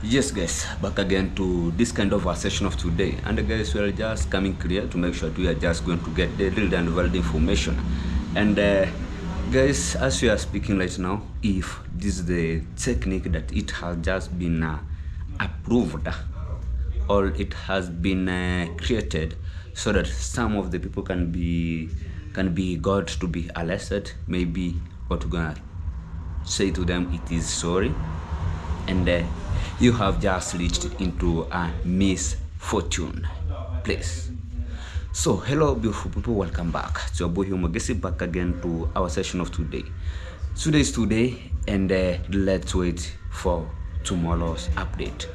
Yes guys, back again to this kind of a session of today, and guys, we are just coming clear to make sure we are just going to get the real and valid information. And guys, as we are speaking right now, if this is the technique that it has just been approved, or it has been created so that some of the people can be got to be arrested, maybe what we're gonna say to them, it is sorry, and you have just reached into a misfortune place. So hello beautiful people, welcome back to your boy Humogesi, back again to our session of today. Today is today, and let's wait for tomorrow's update.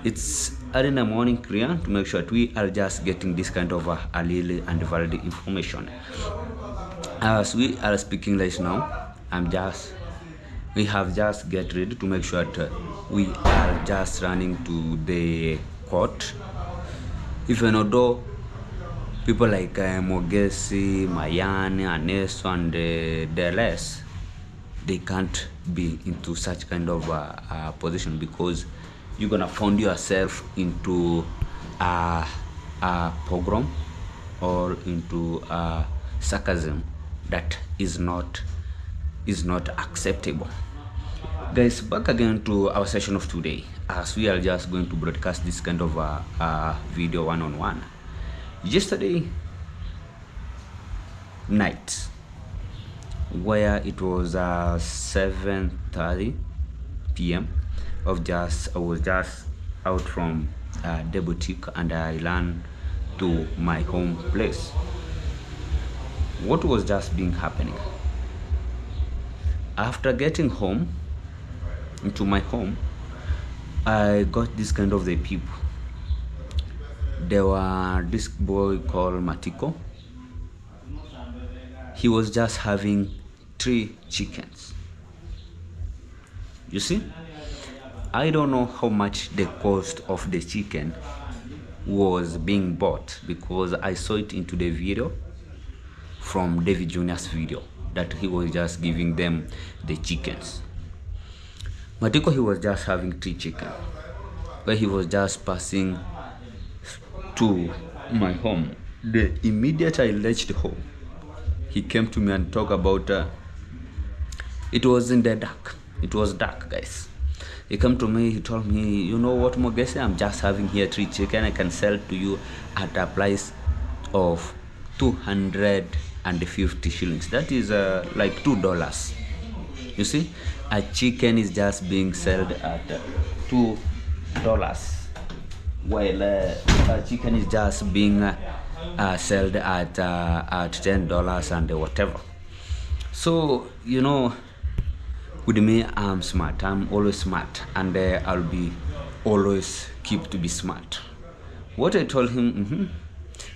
It's early in the morning clear to make sure that we are just getting this kind of early and valid information. As we are speaking right now, we have just get ready to make sure that we are just running to the court. Even although people like Mogesi, Mayani, Aneso, and the rest, they can't be into such kind of position, because you're gonna find yourself into a pogrom or into sarcasm that is not acceptable. Guys, back again to our session of today, as we are just going to broadcast this kind of video one-on-one. Yesterday night, where it was 7:30 p.m. I was just out from the boutique, and I ran to my home place. What was just being happening? After getting home into my home, I got this kind of the people. There were this boy called Matiko. He was just having 3 chickens. You see, I don't know how much the cost of the chicken was being bought, because I saw it into the video from David Jr.'s video that he was just giving them the chickens. Matiko, he was just having 3 chickens, where he was just passing to my home. The immediate I reached home, he came to me and talked about it was in the dark. It was dark, guys. He came to me, he told me, you know what, Mogesi, I'm just having here 3 chicken. I can sell to you at a price of 250 shillings. That is like $2. You see, a chicken is just being sold at $2, while a chicken is just being sold at $10 and whatever. So, you know, with me, I'm smart. I'm always smart, and I'll be always keep to be smart. What I told him,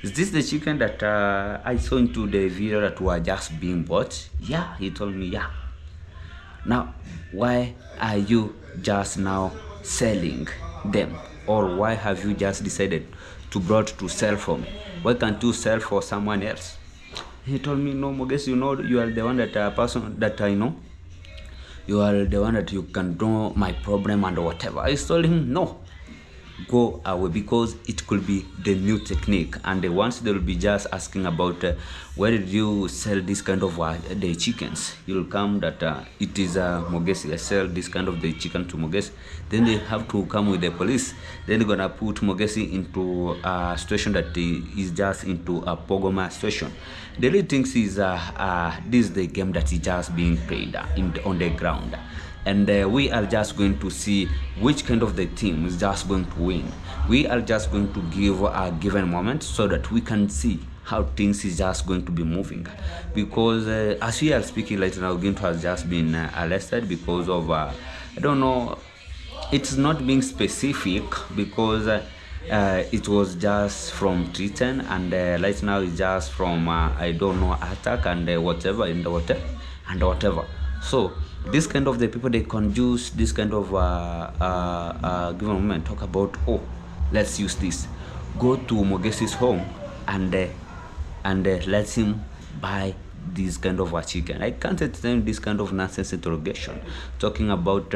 is this the chicken that I saw into the video that were just being bought? Yeah, he told me, yeah. Now, why are you just now selling them? Or why have you just decided to sell for me? Why can't you sell for someone else? He told me, no, Mogesi, you know, you are the one that person that I know. You are the one that you can know my problem and whatever. I told him, no, go away, because it could be the new technique, and once they will be just asking about where did you sell this kind of the chickens, you'll come that it is Mogesi, I sell this kind of the chicken to Mogesi. Then they have to come with the police. Then they're gonna put Mogesi into a situation that is just into a pogoma situation. The only thing is this is the game that is just being played on the ground, and we are just going to see which kind of the team is just going to win. We are just going to give a given moment so that we can see how things is just going to be moving, because as we are speaking right now, Gintu has just been arrested because of I don't know, it's not being specific, because it was just from treason, and right now it's just from I don't know, attack and whatever in the water and whatever. So this kind of the people, they conduce this kind of given moment, talk about, oh, let's use this, go to Mogesi's home and let him buy this kind of a chicken. I can't entertain this kind of nonsense interrogation talking about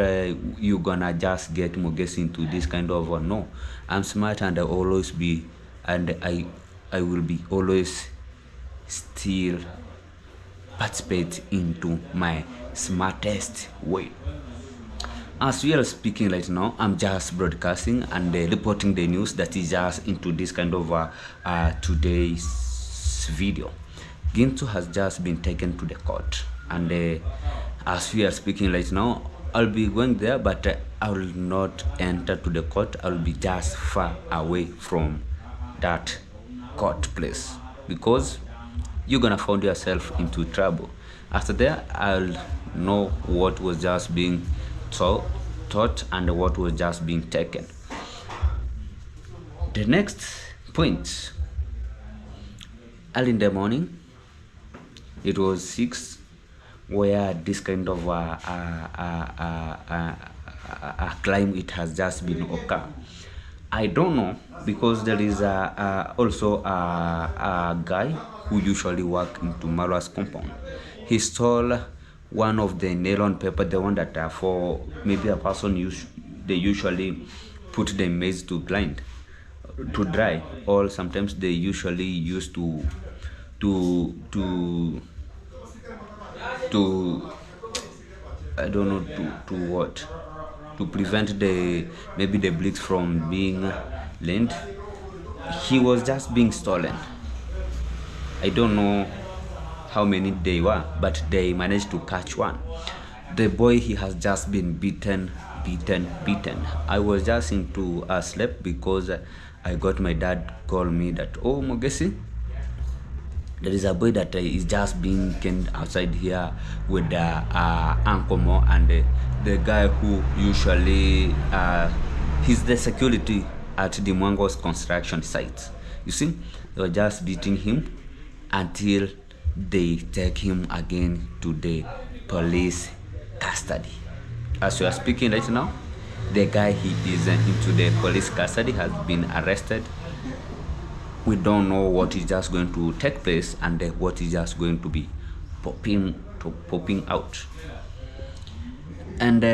you gonna just get Mugesi into this kind of no. I'm smart and I will be always still participate into my smartest way. As we are speaking right now, I'm just broadcasting and reporting the news that is just into this kind of today's video. Gintu has just been taken to the court, and as we are speaking right now, I'll be going there, but I will not enter to the court. I'll be just far away from that court place because you're gonna find yourself into trouble. After that, I'll know what was just being taught and what was just being taken. The next point, early in the morning, it was 6, where this kind of a climb it has just been occur. I don't know because there is also a guy who usually work into Marwa's compound. He stole one of the nylon paper, the one that for maybe a person they usually put the maize to dry, or sometimes they usually use to I don't know to what, to prevent maybe the bricks from being lent. He was just being stolen. I don't know how many they were, but they managed to catch one. The boy, he has just been beaten. I was just into a sleep because I got my dad call me that, oh Mogesi, there is a boy that is just being killed outside here with Uncle Mo, and the guy who usually he's the security at the Mwango's construction site. You see, they were just beating him until they take him again to the police custody. As we are speaking right now, the guy, he is into the police custody, has been arrested. We don't know what is just going to take place and what is just going to be popping out. And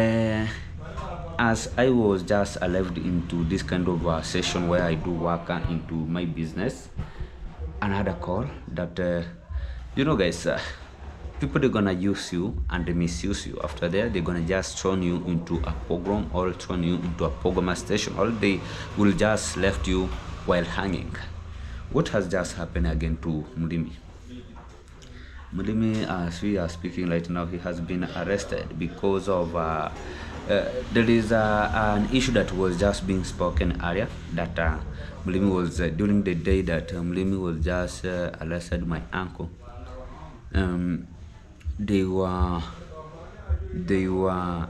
as I was just arrived into this kind of session where I do work into my business, another call that guys, people, they're gonna use you and they misuse you. After that, they're gonna just turn you into a pogrom or turn you into a pogrom station, or they will just left you while hanging. What has just happened again to Murimi? Murimi, as we are speaking right now, he has been arrested because of there is an issue that was just being spoken earlier, that Murimi was during the day that Murimi was just arrested my uncle. They were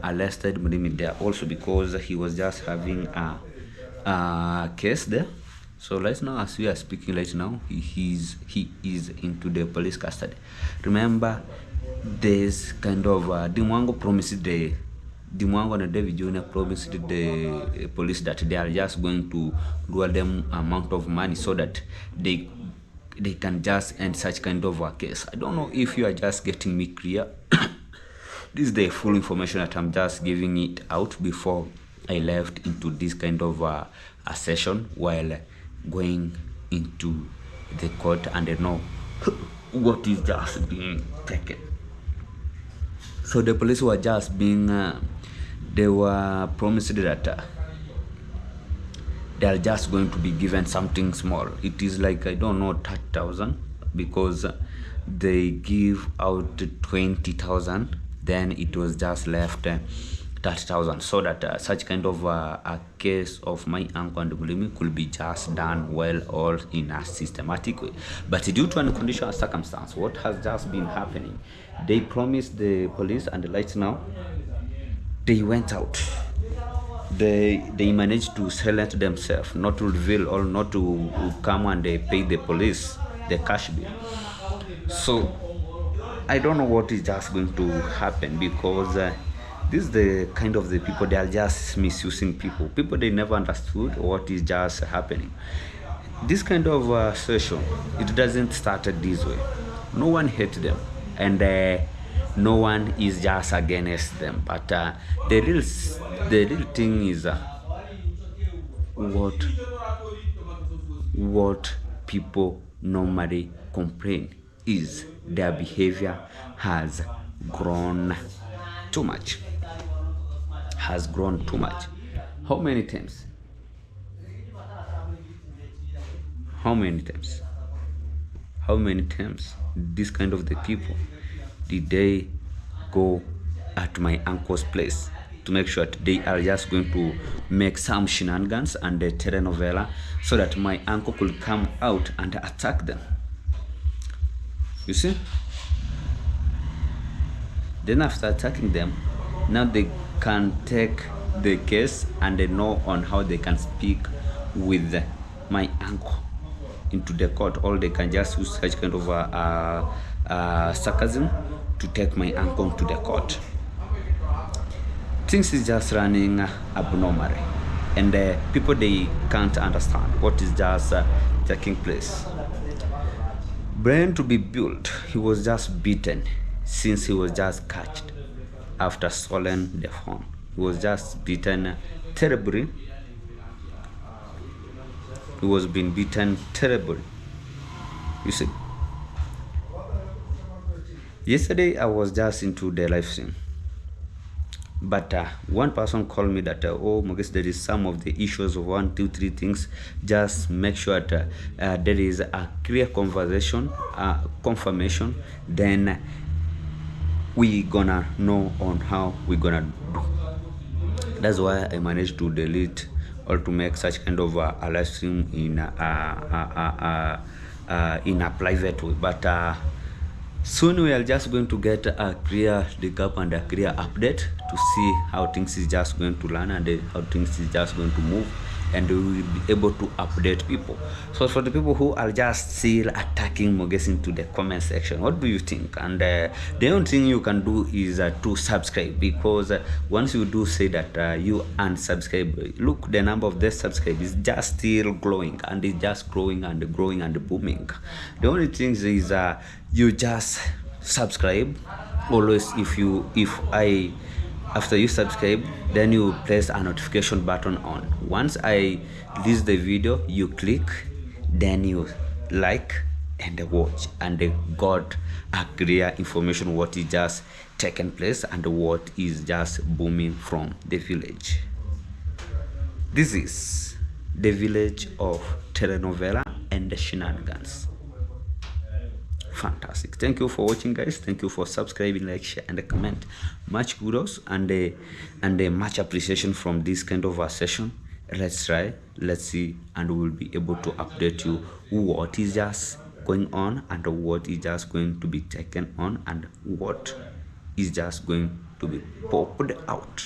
arrested Murimi there also because he was just having a case there. So right now, as we are speaking right now, he is into the police custody. Remember, this kind of Dimwango promised Dimwango and David Jr. promised the police that they are just going to lure them amount of money so that they can just end such kind of a case. I don't know if you are just getting me clear. This is the full information that I'm just giving it out before I left into this kind of a session while going into the court, and they know what is just being taken. So the police were just being they were promised that they are just going to be given something small. It is like, I don't know, 30,000, because they give out 20,000, then it was just left 30,000, so that such kind of a case of my uncle and Murimi could be just done well or in a systematic way. But due to unconditional circumstance, what has just been happening, they promised the police, and right now they went out. They managed to silence themselves, not to reveal or not to come and they pay the police the cash bill. So I don't know what is just going to happen, because this is the kind of the people, they are just misusing people. They never understood what is just happening. This kind of session, it doesn't start this way. no one hates them, and no one is just against them. But the real thing is what people normally complain is their behavior has grown too much. Has grown too much. How many times? How many times? How many times this kind of the people did they go at my uncle's place to make sure that they are just going to make some shenanigans and a telenovela so that my uncle could come out and attack them? You see? Then after attacking them, now they can take the case and they know on how they can speak with my uncle into the court, or they can just use such kind of sarcasm to take my uncle to the court. Things is just running abnormally, and people, they can't understand what is just taking place. Brain to be built, he was just beaten since he was just catched after stolen the phone. He was just beaten terribly. He was being beaten terribly. You see, yesterday I was just into the live stream, but one person called me that oh Muges, there is some of the issues of 1, 2, 3 things. Just make sure that there is a clear conversation, confirmation, then we gonna know on how we gonna do. That's why I managed to delete or to make such kind of a live stream in a private way. But soon we are just going to get a clear recap and a clear update to see how things is just going to run and how things is just going to move, and we will be able to update people. So for the people who are just still attacking Muges into the comment section, what do you think? And the only thing you can do is to subscribe, because once you do say that you unsubscribe, look, the number of the subscribe is just still growing, and it's just growing and growing and booming. The only thing is you just subscribe always. After you subscribe, then you press a notification button on. Once I release the video, you click, then you like and watch, and they got a clear information what is just taking place and what is just booming from the village. This is the village of telenovela and the shenanigans. Fantastic. Thank you for watching, guys. Thank you for subscribing, like, share, and comment. Much kudos and much appreciation from this kind of a session. Let's try, let's see, and we'll be able to update you what is just going on and what is just going to be taken on and what is just going to be popped out.